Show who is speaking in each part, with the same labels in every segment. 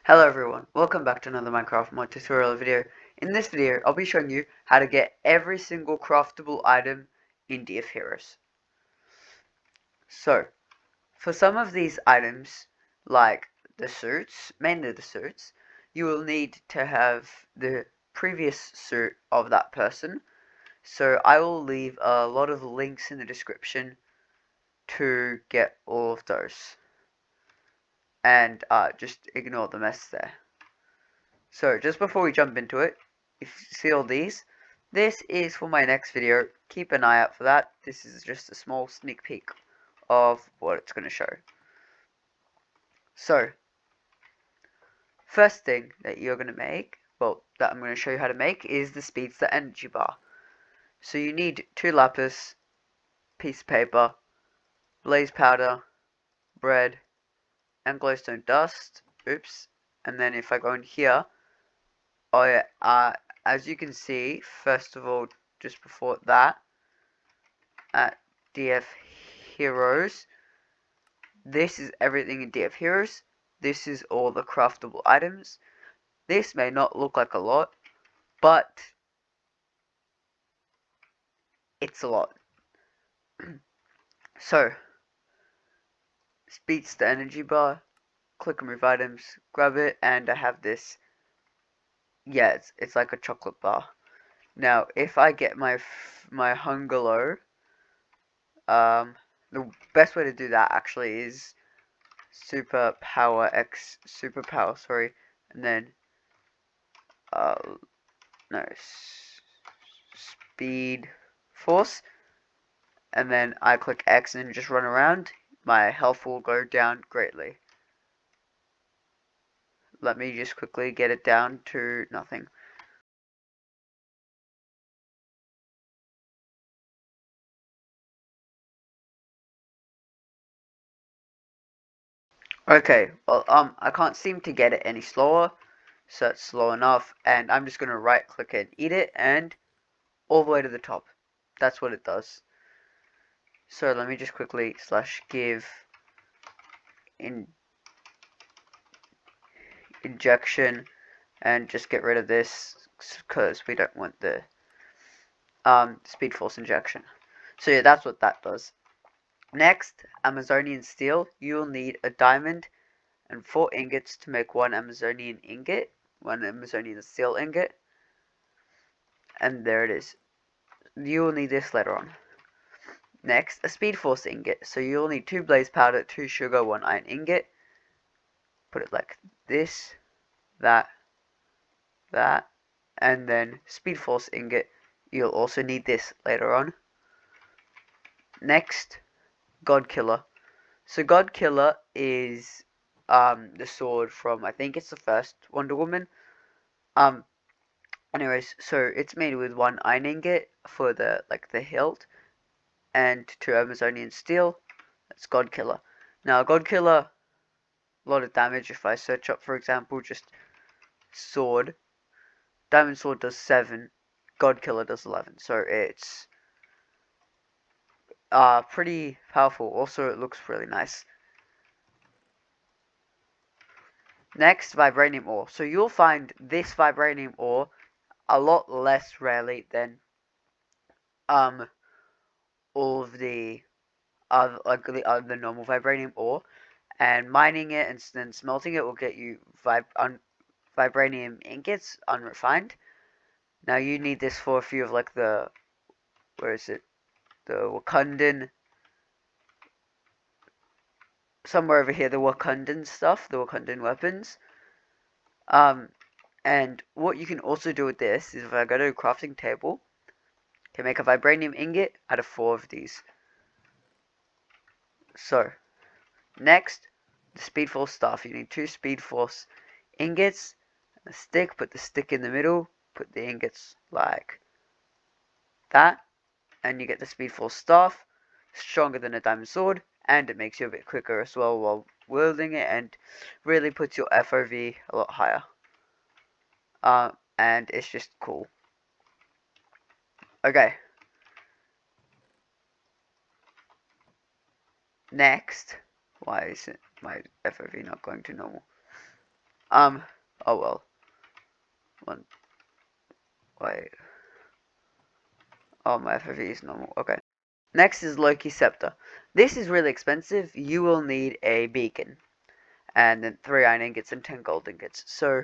Speaker 1: Hello everyone, welcome back to another Minecraft mod tutorial video. In this video, I'll be showing you how to get every single craftable item in DF Heroes. So, for some of these items, like the suits, mainly the suits, you will need to have the previous suit of that person. So I will leave a lot of links in the description to get all of those. And just ignore the mess there. So, just before we jump into it, if you see all these, this is for my next video. Keep an eye out for that. This is just a small sneak peek of what it's going to show. So, first thing that you're going to make, well, that I'm going to show you how to make, is the Speedster energy bar. So you need 2 lapis, piece of paper, blaze powder, bread, and glowstone dust. Oops. And then if I go in here, oh yeah, as you can see, first of all, just before that, at DF Heroes, this is everything in DF Heroes. This is all the craftable items. This may not look like a lot, but it's a lot. So, Speedster energy bar, click and move items, grab it, and I have this. Yeah, it's like a chocolate bar. Now, if I get my hunger low, the best way to do that actually is superpower, sorry, and then no, speed force, and then I click X and just run around. My health will go down greatly. Let me just quickly get it down to nothing. Okay, well, I can't seem to get it any slower, so it's slow enough, and I'm just gonna right click it, eat it, and all the way to the top. That's what it does. So let me just quickly /give injection and just get rid of this because we don't want the Speedforce injection. So yeah, that's what that does. Next, Amazonian Steel. You'll need a diamond and 4 ingots to make 1 Amazonian ingot, 1 Amazonian Steel ingot. And there it is. You will need this later on. Next, a Speedforce ingot. So you'll need 2 blaze powder, 2 sugar, 1 iron ingot. Put it like this, that, and then Speedforce ingot. You'll also need this later on. Next, Godkiller. So Godkiller is the sword from, I think it's the first Wonder Woman. Anyways, so it's made with 1 iron ingot for the hilt and 2 Amazonian steel. That's Godkiller. Now Godkiller, a lot of damage. If I search up, for example, just sword, diamond sword does 7, Godkiller does 11. So it's pretty powerful. Also, it looks really nice. Next, Vibranium ore. So you'll find this Vibranium ore a lot less rarely than all of the other normal Vibranium ore, and mining it and then smelting it will get you Vibranium ingots unrefined. Now you need this for a few of like the, where is it, the Wakandan, somewhere over here, the Wakandan stuff, the Wakandan weapons. And what you can also do with this is, if I go to a crafting table, can make a Vibranium ingot out of 4 of these. So, next, the Speedforce Staff. You need 2 Speedforce ingots, a stick, put the stick in the middle, put the ingots like that, and you get the Speedforce Staff, stronger than a diamond sword, and it makes you a bit quicker as well while wielding it, and really puts your FOV a lot higher. And it's just cool. Okay. Next, why is it my FOV not going to normal? Oh well. Wait. Oh, my FFH is normal. Okay. Next is Loki's Scepter. This is really expensive. You will need a beacon. And then 3 iron ingots and 10 gold ingots. So,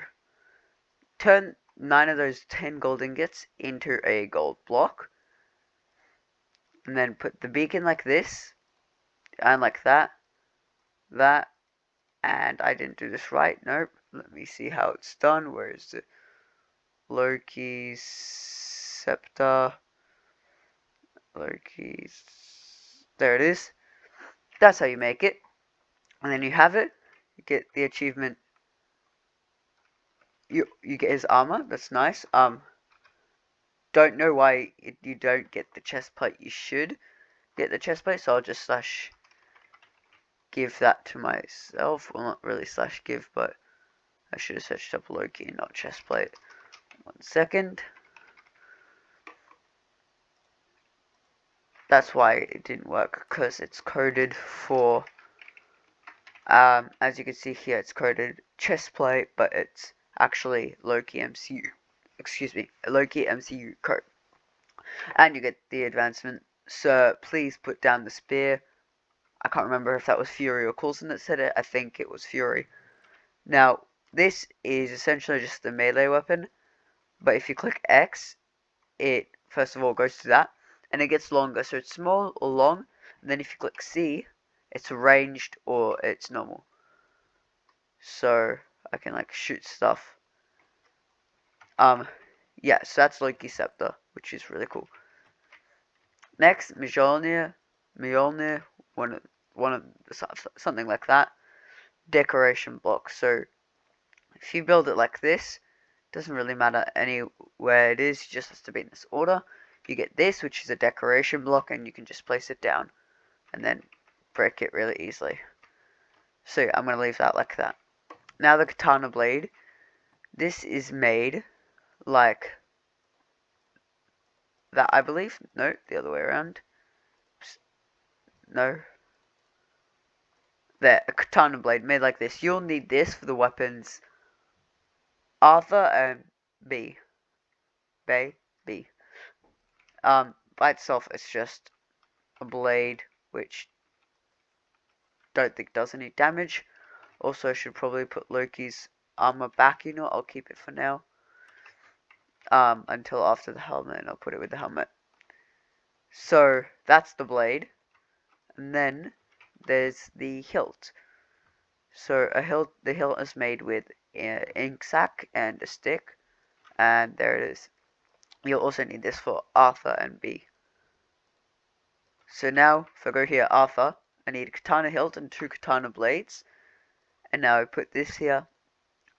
Speaker 1: turn 9 of those 10 gold ingots into a gold block. And then put the beacon like this. And like that. That. And I didn't do this right. Nope. Let me see how it's done. Where is it? Loki's Scepter. Loki's. There it is. That's how you make it. And then you have it. You get the achievement. You get his armor. That's nice. Don't know why you don't get the chest plate. You should get the chest plate. So I'll just slash give that to myself. Well, not really slash give, but I should have searched up Loki, not chest plate. 1 second. That's why it didn't work, because it's coded for, as you can see here, it's coded chest plate, but it's actually Loki MCU. Excuse me, Loki MCU code. And you get the advancement. Sir, please put down the spear. I can't remember if that was Fury or Coulson that said it. I think it was Fury. Now, this is essentially just a melee weapon, but if you click X, it first of all goes to that, and it gets longer, so it's small or long, and then if you click C, it's ranged or it's normal. So I can like shoot stuff. Yeah, so that's Loki's Scepter, which is really cool. Next, Mjolnir, one of something like that. Decoration block. So if you build it like this, doesn't really matter anywhere it is, it just has to be in this order. You get this, which is a decoration block, and you can just place it down and then break it really easily. So I'm going to leave that like that. Now the Katana Blade. This is made like that, I believe. No, the other way around. No. There, a Katana Blade made like this. You'll need this for the weapons Arthur and B. B. By itself, it's just a blade, which don't think does any damage. Also, I should probably put Loki's armor back. You know, I'll keep it for now. Until after the helmet, and I'll put it with the helmet. So that's the blade, and then there's the hilt. So the hilt is made with an ink sac and a stick, and there it is. You'll also need this for Arthur and B. So now, if I go here, Arthur, I need a Katana Hilt and 2 Katana Blades. And now I put this here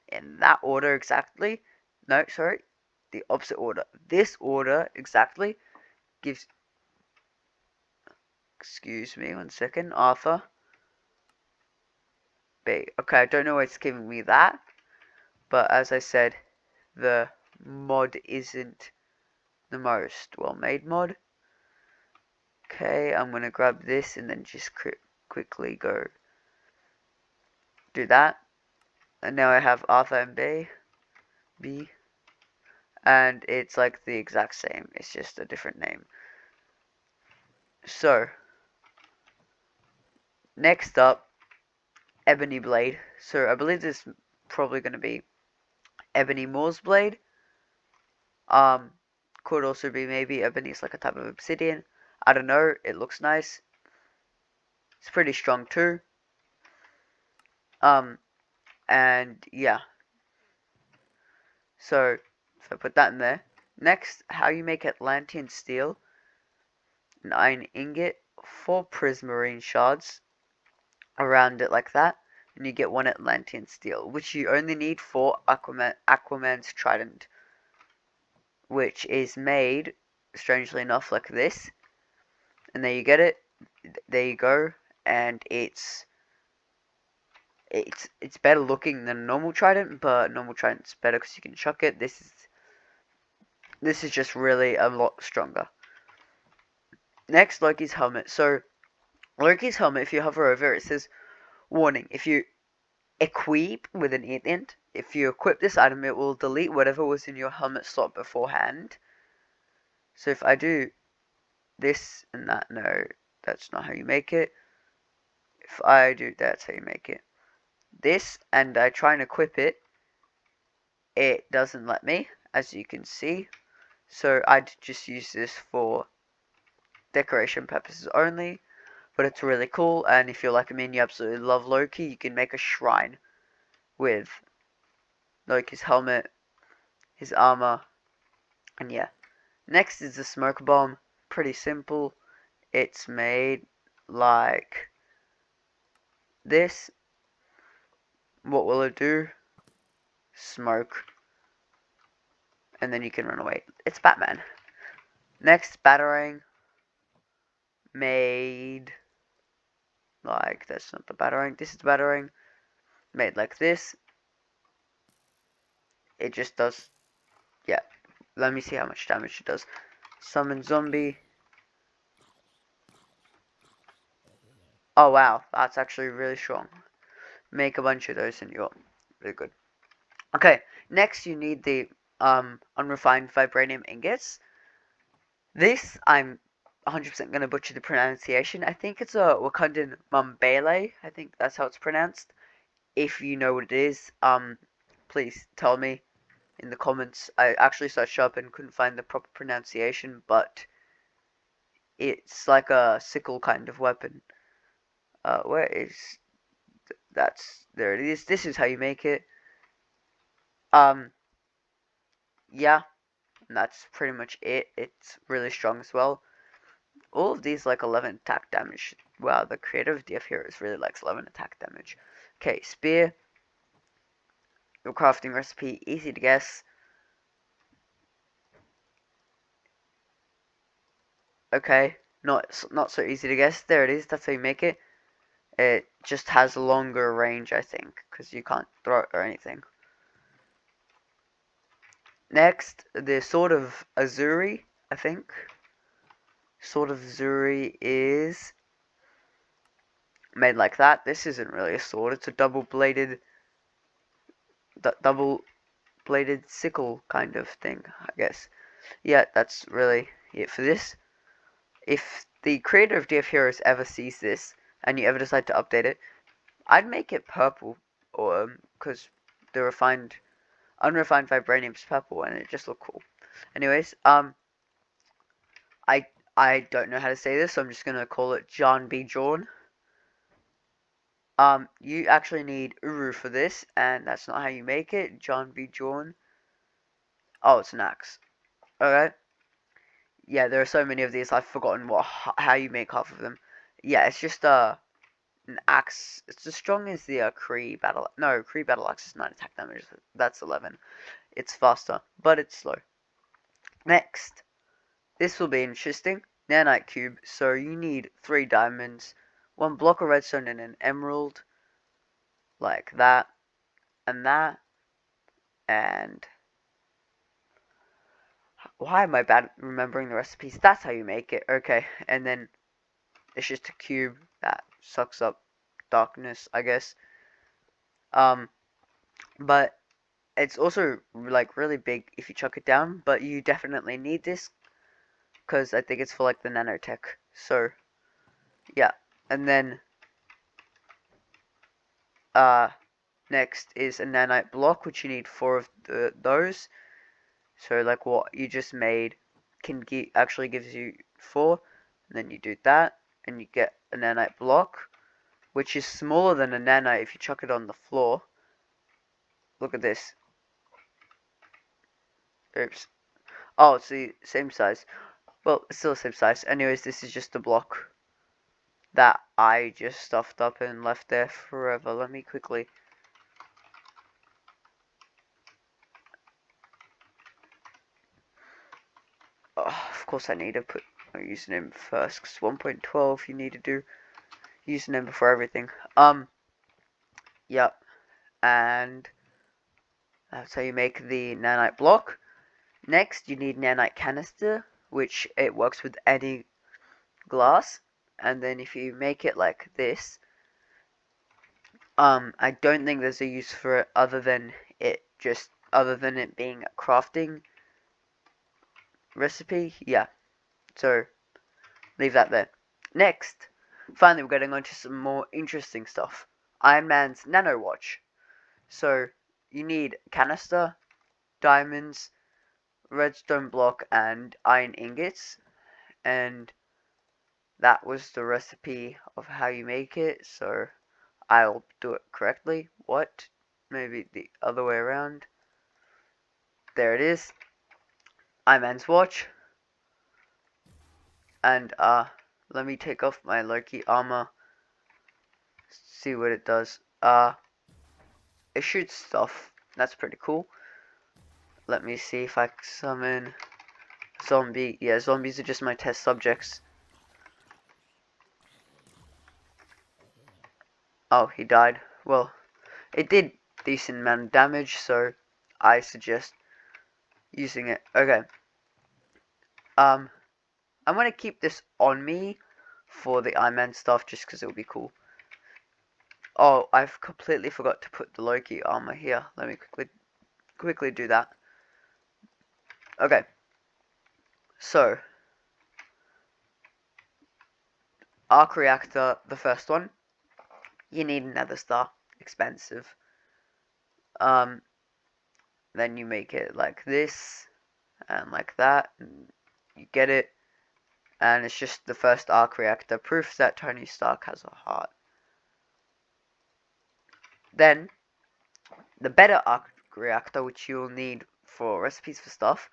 Speaker 1: in that order exactly. No, sorry, the opposite order. This order exactly gives... Excuse me, 1 second. Arthur. B. Okay, I don't know why it's giving me that. But as I said, the mod isn't the most well-made mod. Okay, I'm going to grab this and then just quickly go do that. And now I have Arthur and B. And it's like the exact same. It's just a different name. So, next up, Ebony Blade. So I believe this is probably going to be Ebony Moore's Blade. Could also be maybe Ebony's like a type of obsidian. I don't know. It looks nice. It's pretty strong too. And yeah. So I put that in there. Next, how you make Atlantean Steel. An iron ingot, 4 prismarine shards around it like that, and you get 1 Atlantean Steel, which you only need for Aquaman's Trident, which is made, strangely enough, like this. And there you get it. There you go. And it's better looking than a normal Trident, but normal Trident's better because you can chuck it. This is just really a lot stronger. Next, Loki's helmet. So Loki's helmet, if you hover over it, says warning. If you equip with an event, if you equip this item, it will delete whatever was in your helmet slot beforehand. So if I do this and that, no, that's not how you make it. If I do, that's how you make it. This, and I try and equip it, it doesn't let me, as you can see. So I'd just use this for decoration purposes only. But it's really cool, and if you're like me and you absolutely love Loki, you can make a shrine with Loki's helmet, his armor, and yeah. Next is the smoke bomb. Pretty simple. It's made like this. What will it do? Smoke. And then you can run away. It's Batman. Next, Batarang. Made like, that's not the Batarang. This is the Batarang. Made like this. It just does, yeah. Let me see how much damage it does. Summon zombie. Oh wow, that's actually really strong. Make a bunch of those and you're really good. Okay, next you need the unrefined vibranium ingots. This, I'm 100% going to butcher the pronunciation. I think it's a Wakandan Mambele. I think that's how it's pronounced. If you know what it is, please tell me in the comments. I actually searched up and couldn't find the proper pronunciation, but it's like a sickle kind of weapon. Where is there it is. This is how you make it. Yeah, and that's pretty much it. It's really strong as well. All of these like 11 attack damage. Wow, the creator of DF Heroes really likes 11 attack damage. Okay, spear. Your crafting recipe, easy to guess. Okay, not so easy to guess. There it is. That's how you make it. It just has a longer range, I think, because you can't throw it or anything. Next, the Sword of Azzuri, I think. Sword of Azzuri is made like that. This isn't really a sword. It's a double-bladed sickle kind of thing, I guess. Yeah, that's really it for this. If the creator of DF Heroes ever sees this, and you ever decide to update it, I'd make it purple, or because the unrefined vibranium's purple, and it just look cool. Anyways, I don't know how to say this, so I'm just gonna call it Jarnbjorn. You actually need Uru for this, and that's not how you make it. Jarnbjorn. Oh, it's an axe. Okay. Yeah, there are so many of these. I've forgotten how you make half of them. Yeah, it's just an axe. It's as strong as the Kree battle. No, Kree battle axe is 9 attack damage. That's 11. It's faster, but it's slow. Next, this will be interesting. Nanite Cube. So you need 3 diamonds, 1 block of redstone, and an emerald, like that, and that, and why am I bad at remembering the recipes? That's how you make it. Okay, and then it's just a cube that sucks up darkness, I guess. But it's also like really big if you chuck it down, but you definitely need this because I think it's for like the nanotech. So yeah, and then next is a nanite block, which you need 4 of those. So like what you just made actually gives you 4, and then you do that, and you get a nanite block, which is smaller than a nanite if you chuck it on the floor. Look at this. Oops. Oh, it's the same size. Well, it's still the same size. Anyways, this is just a block that I just stuffed up and left there forever. Let me quickly... Oh, of course I need to put my username first, because 1.12 you need to do username before everything. Yep. And that's how you make the nanite block. Next, you need Nanite Canister, which it works with any glass. And then if you make it like this, I don't think there's a use for it other than just other than it being a crafting recipe. Yeah, so leave that there. Next, finally we're getting on to some more interesting stuff. Iron Man's Nano Watch. So you need canister, diamonds, redstone block, and iron ingots, and that was the recipe of how you make it, so I'll do it correctly. What? Maybe the other way around. There it is. Iron Man's watch. And let me take off my Loki armor. See what it does. It shoots stuff. That's pretty cool. Let me see if I can summon zombie. Yeah, zombies are just my test subjects. Oh, he died. Well, it did decent amount of damage, so I suggest using it. Okay. I'm gonna keep this on me for the Iron Man stuff just because it will be cool. Oh, I've completely forgot to put the Loki armor here. Let me quickly do that. Okay. So, Arc Reactor, the first one. You need another star. Expensive. Then you make it like this and like that, and you get it. And it's just the first arc reactor, proof that Tony Stark has a heart. Then, the better arc reactor, which you'll need for recipes for stuff,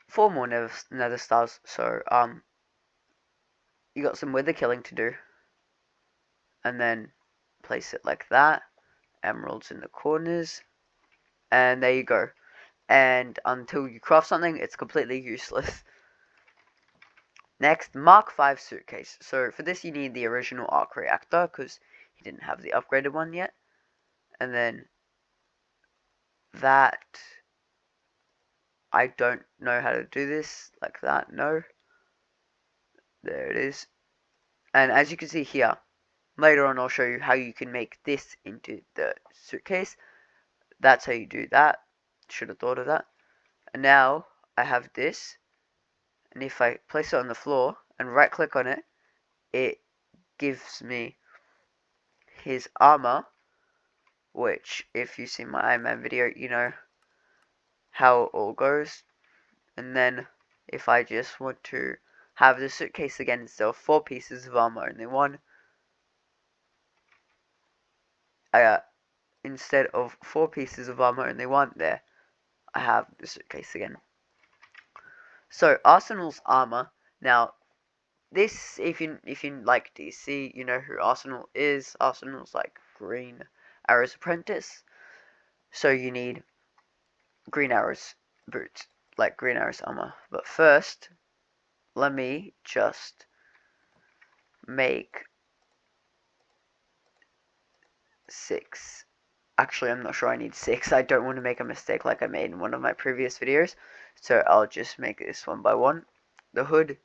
Speaker 1: 4 more nether stars. So, you got some wither killing to do. And then, place it like that. Emeralds in the corners. And there you go. And until you craft something, it's completely useless. Next, Mark 5 Suitcase. So for this you need the original arc reactor, because he didn't have the upgraded one yet. And then that, I don't know how to do this, like that, no. There it is. And as you can see here, later on I'll show you how you can make this into the suitcase. That's how you do that. Should have thought of that. And now I have this, and if I place it on the floor and right click on it, it gives me his armor, which if you see my Iron Man video, you know how it all goes. And then if I just want to have the suitcase again, instead of 4 pieces of armor, only 1, instead of 4 pieces of armor, only 1, there I have the suitcase again. So Arsenal's armor. Now this, if you like DC, you know who Arsenal is. Arsenal's like Green Arrow's apprentice. So you need Green Arrow's boots, like Green Arrow's armor. But first, let me just make 6. Actually, I'm not sure I need 6. I don't want to make a mistake like I made in one of my previous videos. So I'll just make this one by one. The hood.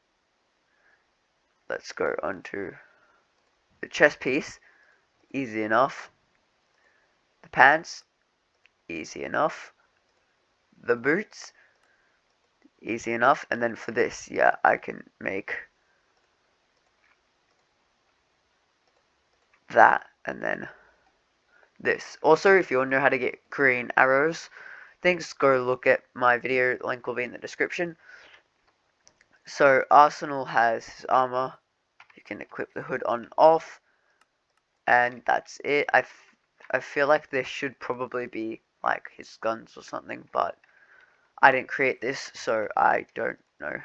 Speaker 1: Let's go on to the chest piece. Easy enough. The pants. Easy enough. The boots. Easy enough. And then for this, yeah, I can make that and then this. Also, if you want to know how to get green arrows, things, go look at my video. Link will be in the description. So Arsenal has his armor. You can equip the hood on and off, and that's it. I feel like this should probably be like his guns or something, but I didn't create this, so I don't know.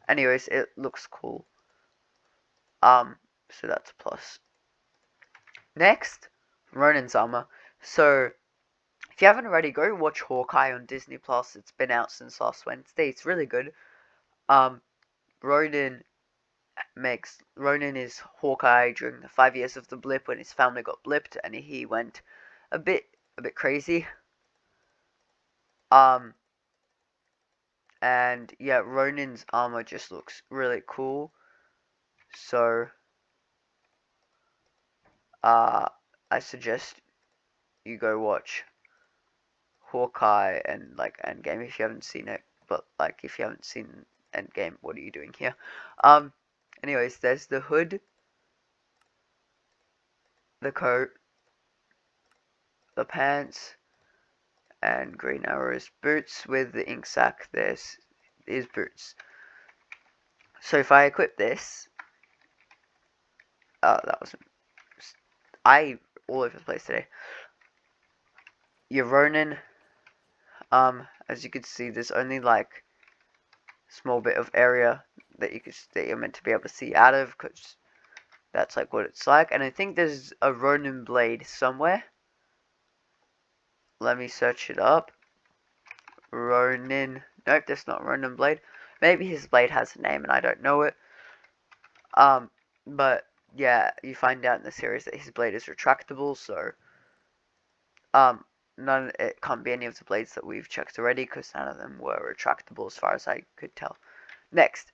Speaker 1: Anyways, it looks cool. So that's a plus. Next, Ronin's armor. So if you haven't already, go watch Hawkeye on Disney Plus. It's been out since last Wednesday. It's really good. Ronin is Hawkeye during the 5 years of the blip, when his family got blipped and he went a bit crazy. And yeah, Ronin's armor just looks really cool. So I suggest you go watch Hawkeye and like Endgame if you haven't seen it. But like if you haven't seen Endgame, what are you doing here? Anyways, there's the hood, the coat, the pants, and Green Arrow's boots with the ink sac. There's his boots. So if I equip this, that was I all over the place today. Your Ronin, as you can see, there's only like small bit of area that you're meant to be able to see out of, because that's like what it's like. And I think there's a Ronin blade somewhere. Let me search it up. Ronin. Nope, that's not Ronin blade. Maybe his blade has a name and I don't know it. But yeah, you find out in the series that his blade is retractable, so it can't be any of the blades that we've checked already, because none of them were retractable as far as I could tell. Next,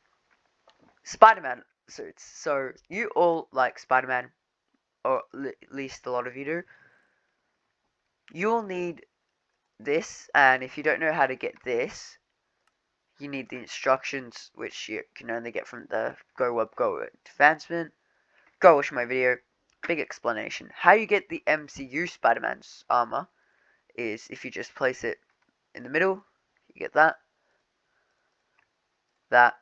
Speaker 1: Spider-Man suits. So you all like Spider-Man, or at least a lot of you do. You'll need this, and if you don't know how to get this, you need the instructions, which you can only get from the Go Web Go advancement. Go watch my video. Big explanation. How you get the MCU Spider-Man's armor is if you just place it in the middle, you get that, that,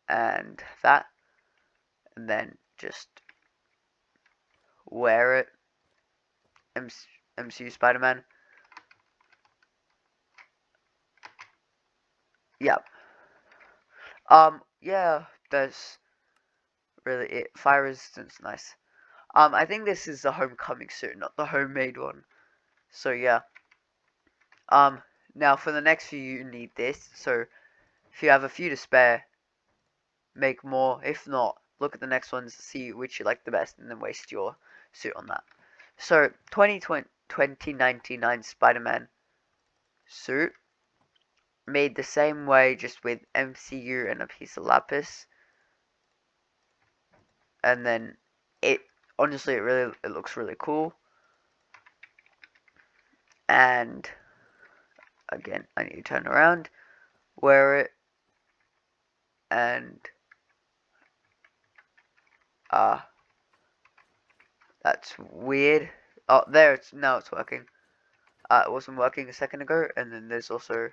Speaker 1: and that, and then just wear it. MCU Spider-Man. Yep. Yeah, that's really it. Fire resistance, nice. I think this is the homecoming suit, not the homemade one. So yeah. Now for the next few you need this. So if you have a few to spare, make more. If not, look at the next ones, see which you like the best, and then waste your suit on that. So 2099 Spider-Man suit, made the same way, just with MCU and a piece of lapis. And then honestly it looks really cool. And again, I need to turn around, wear it, and that's weird. Oh, there, now it's working. It wasn't working a second ago. And then there's also,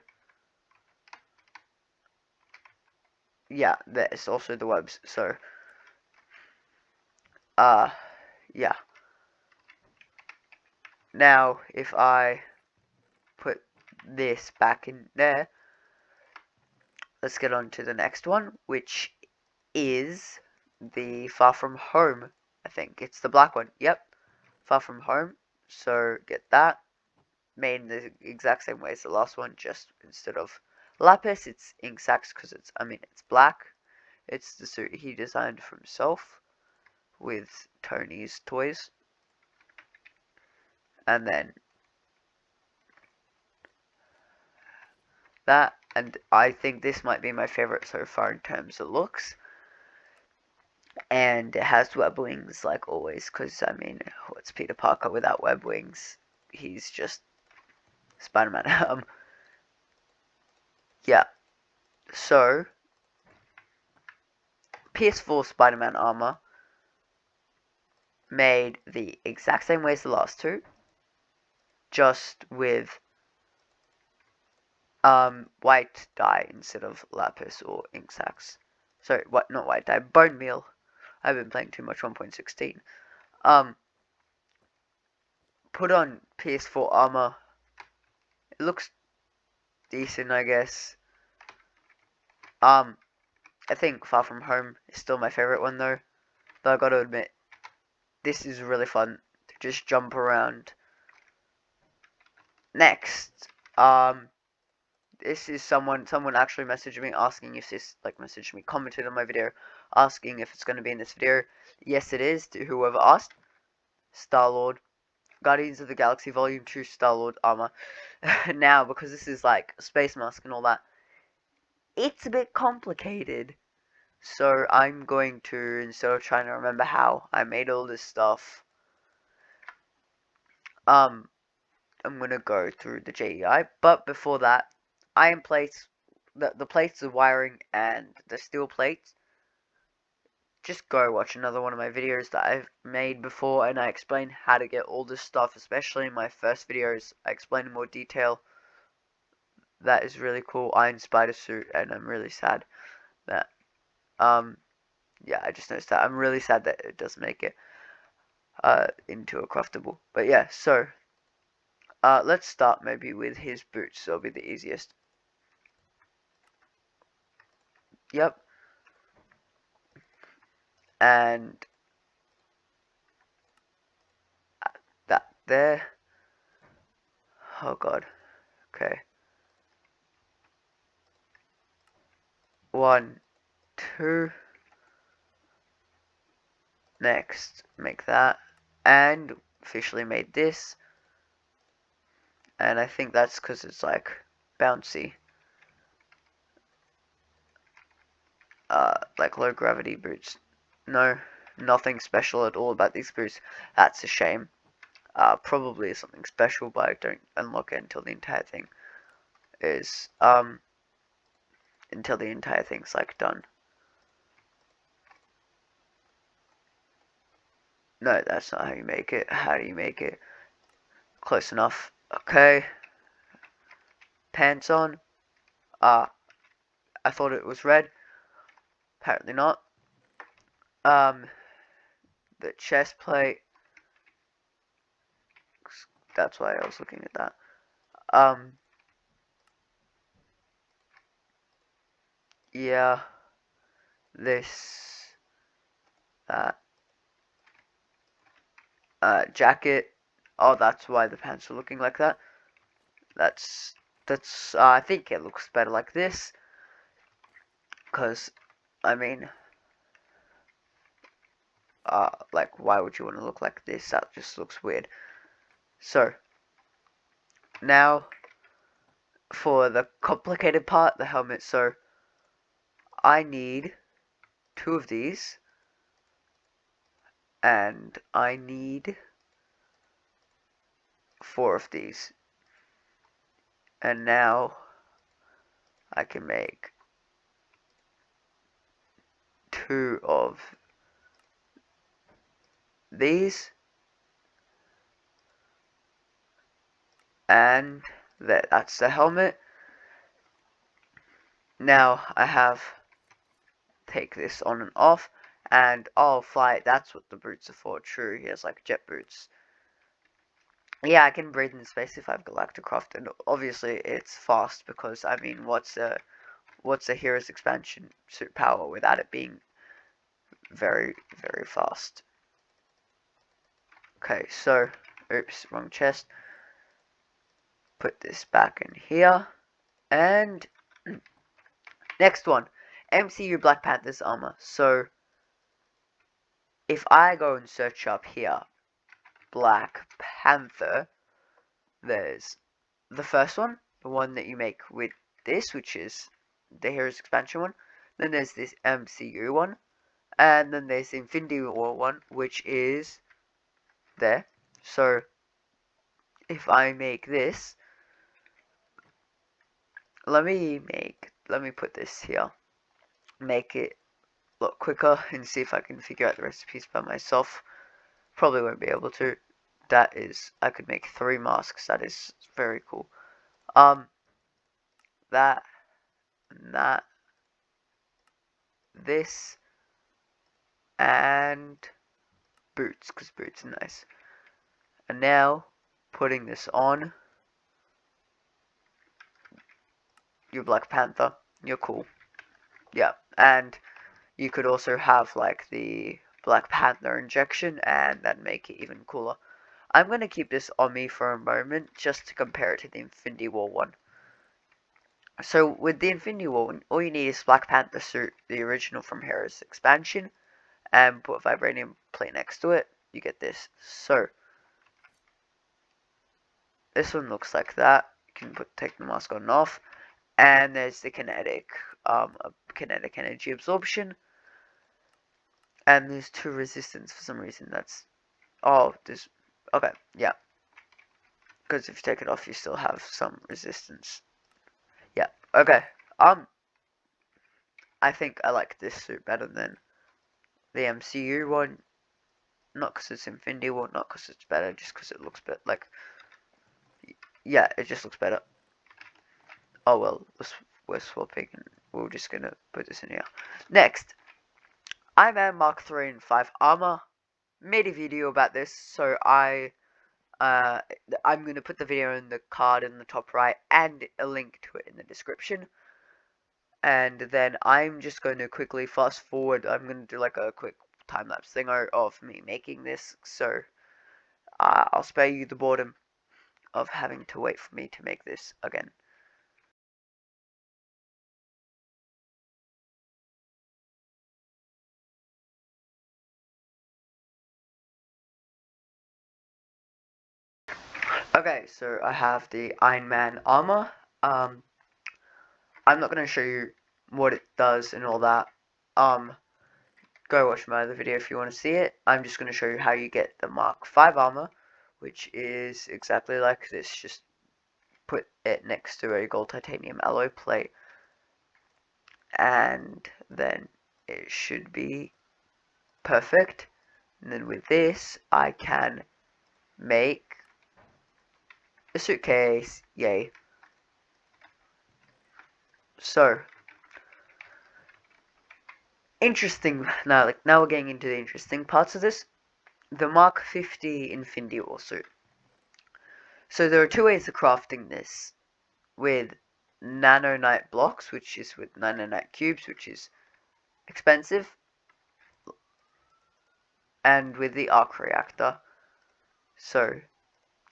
Speaker 1: yeah, there's also the webs. So yeah. Now if I put this back in there, let's get on to the next one, which is the Far From Home. I think it's the black one. Yep, Far From Home. So get that. Made in the exact same way as the last one, just instead of lapis, it's ink sacs, because it's black. It's the suit he designed for himself with Tony's toys. And then that, and I think this might be my favorite so far in terms of looks. And it has web wings like always, because I mean, what's Peter Parker without web wings? He's just Spider-Man. Yeah. So PS4 Spider-Man armor, made the exact same way as the last two, just with white dye instead of lapis or ink sacs. Sorry, not white dye, bone meal. I've been playing too much 1.16. Put on PS4 armor. It looks decent, I guess. I think Far From Home is still my favorite one though. Though I gotta admit, this is really fun to just jump around. Next, this is someone actually messaged me asking if this, commented on my video, asking if it's going to be in this video. Yes, it is, to whoever asked. Star-Lord, Guardians of the Galaxy Volume 2 Star-Lord armor. Now, because this is like space mask and all that, it's a bit complicated. So I'm going to, instead of trying to remember how I made all this stuff, I'm gonna go through the JEI, but before that, iron plates, the plates, the wiring, and the steel plates. Just go watch another one of my videos that I've made before, and I explain how to get all this stuff, especially in my first videos. I explain in more detail. That is really cool. Iron Spider Suit, and I'm really sad that, yeah, I just noticed that. I'm really sad that it doesn't make it, into a craftable. But yeah, so, let's start maybe with his boots. That'll be the easiest. Yep. And that there. Oh god. Okay. 1, 2. Next, make that. And officially made this. And I think that's because it's like bouncy. Like low gravity boots. No, nothing special at all about these boots. That's a shame. Probably something special, but I don't unlock it until the entire thing is, until the entire thing's like done. No, that's not how you make it. How do you make it? Close enough. Okay. Pants on. I thought it was red. Apparently not. The chest plate. That's why I was looking at that. Yeah. This. That. Jacket. Oh, that's why the pants are looking like that. That's, I think it looks better like this. Because, I mean, like, why would you want to look like this? That just looks weird. So, now, for the complicated part, the helmet. So, I need 2 of these. And I need 4 of these. And now, I can make 2 of these. And that's the helmet. Now I have take this on and off, and I'll fly. That's what the boots are for. True, he has like jet boots. Yeah, I can breathe in space if I've Galacticraft, and obviously it's fast because I mean, what's a hero's expansion suit power without it being very, very fast? Okay, so oops, wrong chest. Put this back in here, and next one, MCU Black Panther's armor. So if I go and search up here, Black Panther, there's the first one, the one that you make with this, which is the Heroes Expansion one. Then there's this MCU one, and then there's the Infinity War one, which is there. So if I make this, let me put this here, make it look quicker, and see if I can figure out the recipes by myself. Probably won't be able to. That is, I could make 3 masks. That is very cool. That, and that, this, and boots, because boots are nice. And now, putting this on, you're Black Panther. You're cool. Yeah, and you could also have like the Black Panther injection, and then make it even cooler. I'm going to keep this on me for a moment, just to compare it to the Infinity War one. So, with the Infinity War one, all you need is Black Panther suit, the original from Heroes Expansion, and put a Vibranium plate next to it. You get this. So, this one looks like that. You can take the mask on and off. And there's the kinetic energy absorption. And there's 2 resistance for some reason. That's, oh, there's, okay, yeah. because if you take it off, you still have some resistance. Yeah, okay. I think I like this suit better than the MCU one. Not because it's Infinity War, not because it's better, just because it looks better. Like, yeah, it just looks better. Oh well, we're swapping, and we're just gonna put this in here. Next, Iron Man Mark 3 and 5 armor. Made a video about this, so I'm gonna put the video in the card in the top right and a link to it in the description. And then I'm just going to quickly fast forward. I'm going to do like a quick time-lapse thing of me making this, so I'll spare you the boredom of having to wait for me to make this again. Okay, so I have the Iron Man armor. I'm not going to show you what it does and all that. Go watch my other video if you want to see it. I'm just going to show you how you get the Mark 5 armor, which is exactly like this. Just put it next to a gold titanium alloy plate, and then it should be perfect. And then with this, I can make a suitcase. Yay. So interesting. Now we're getting into the interesting parts of this. The Mark 50 Infinity War suit. So there are two ways of crafting this. With Nanite blocks, which is with Nanite cubes, which is expensive, and with the arc reactor. So,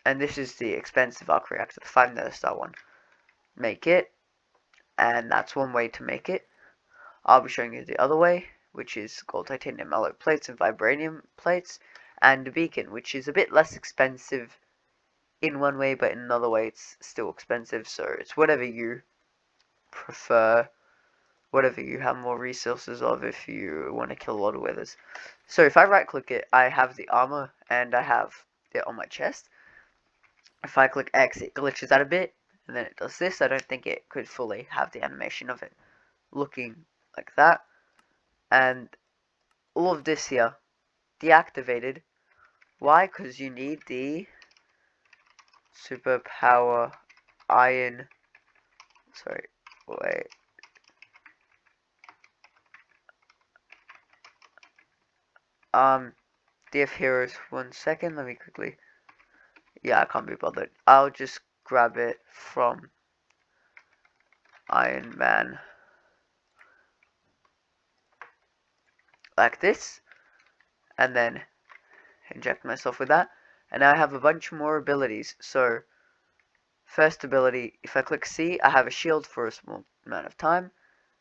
Speaker 1: and this is the expensive arc reactor, the 5 nether star one. Make it, and that's one way to make it. I'll be showing you the other way, which is gold titanium alloy plates and vibranium plates, and a beacon, which is a bit less expensive in one way, but in another way it's still expensive, so it's whatever you prefer, whatever you have more resources of if you want to kill a lot of withers. So if I right click it, I have the armor and I have it on my chest. If I click X, it glitches out a bit, and then it does this. I don't think it could fully have the animation of it looking like that. And all of this here deactivated. Why? Because you need the superpower iron. Sorry, wait. DF Heroes, 1 second. Let me quickly. Yeah, I can't be bothered. I'll just grab it from Iron Man. Like this. And then inject myself with that. And now I have a bunch more abilities. So, first ability, if I click C, I have a shield for a small amount of time.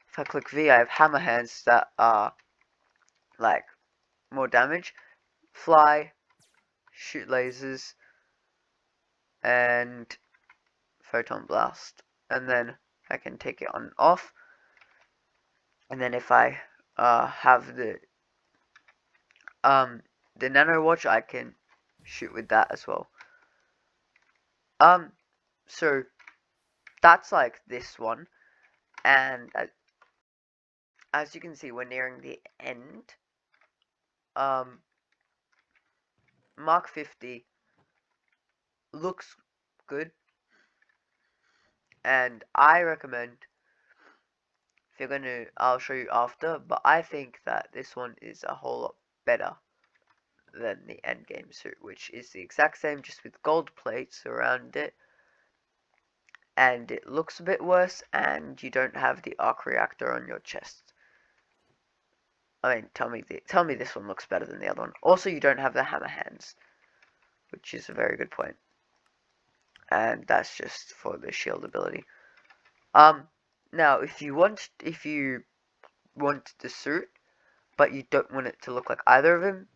Speaker 1: If I click V, I have hammer hands that are like more damage. Fly, shoot lasers, and photon blast. And then I can take it on and off. And then if I have the Nano watch, I can shoot with that as well. So that's like this one, and as you can see, we're nearing the end. Mark 50 looks good, and I recommend, if you're gonna, I'll show you after, but I think that this one is a whole lot better than the endgame suit, which is the exact same, just with gold plates around it, and it looks a bit worse, and you don't have the arc reactor on your chest. I mean, tell me this one looks better than the other one. Also, you don't have the hammer hands, which is a very good point. And that's just for the shield ability. Now if you want the suit, but you don't want it to look like either of them,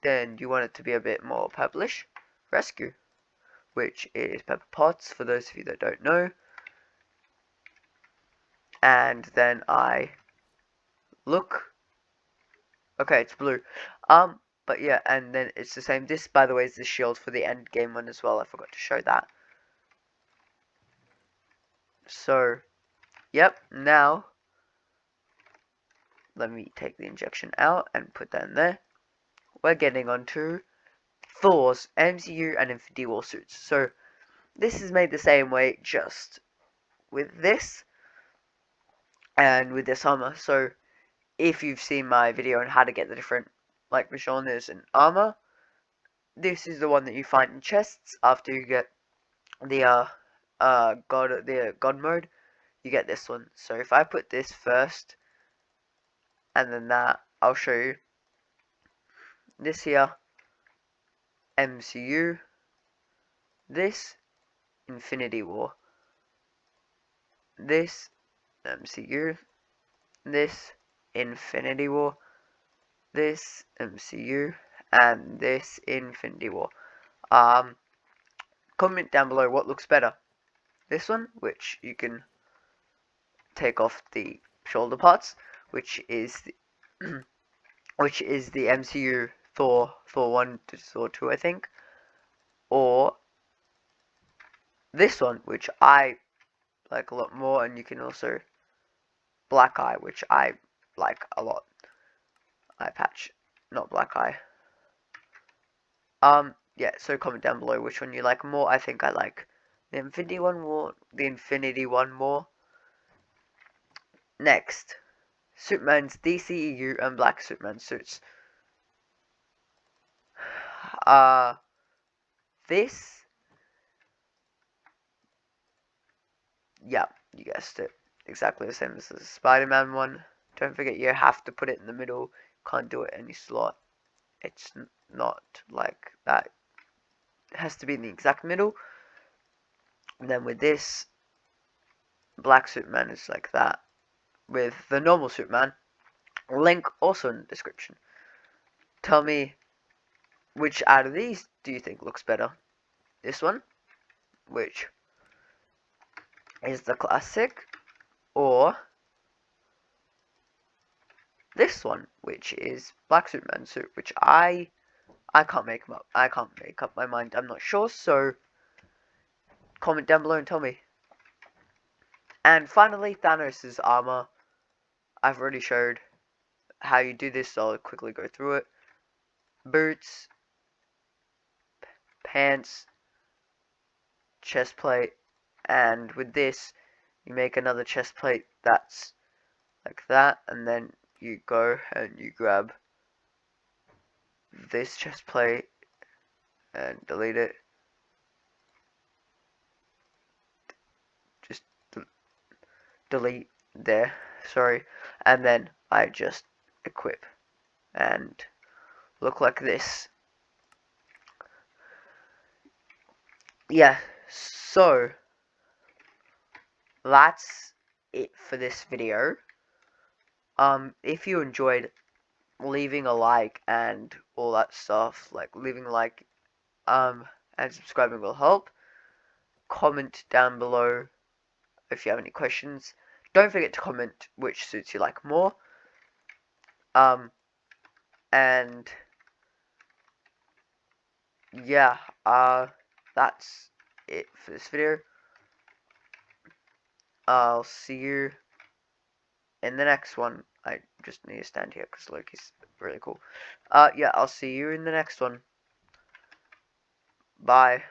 Speaker 1: then you want it to be a bit more purplish. Rescue, which is Pepper Potts, for those of you that don't know. And then I look. Okay, it's blue. But yeah, and then it's the same. This, by the way, is the shield for the end game one as well. I forgot to show that. So, yep, now let me take the injection out and put that in there. We're getting onto Thor's MCU and Infinity War suits. So, this is made the same way, just with this and with this armor. So, if you've seen my video on how to get the different, like, Mjolnirs and armor, this is the one that you find in chests after you get the God mode. You get this one. So if I put this first and then that, I'll show you this here, MCU, this Infinity War, this MCU, this Infinity War, this MCU, and this Infinity War. Comment down below what looks better. This one, which you can take off the shoulder parts, which is the which is the MCU Thor 1 to Thor 2, I think, or this one, which I like a lot more, and you can also Black Eye, which I like a lot. Eye patch, not Black Eye. Yeah, so comment down below which one you like more. I think I like the Infinity one more. Next, Superman's DCEU and Black Superman suits. This, yeah, you guessed it, exactly the same as the Spider-Man one. Don't forget you have to put it in the middle. Can't do it any slot. It's not like that. It has to be in the exact middle. And then with this, Black Superman is like that. With the normal Superman, link also in the description. Tell me which out of these do you think looks better? This one, which is the classic, or this one, which is Black Superman suit, which I can't make up my mind. I'm not sure, so comment down below and tell me. And finally, Thanos' armor. I've already showed how you do this, so I'll quickly go through it. Boots, pants, chest plate, and with this, you make another chest plate that's like that, and then you go and you grab this chest plate and delete it. Just delete there, sorry, and then I just equip and look like this. Yeah, so that's it for this video. If you enjoyed, leaving a like and all that stuff, like leaving a like and subscribing will help. Comment down below if you have any questions. Don't forget to comment which suits you like more. And yeah, that's it for this video. I'll see you in the next one. I just need to stand here because Loki's really cool. Yeah, I'll see you in the next one. Bye.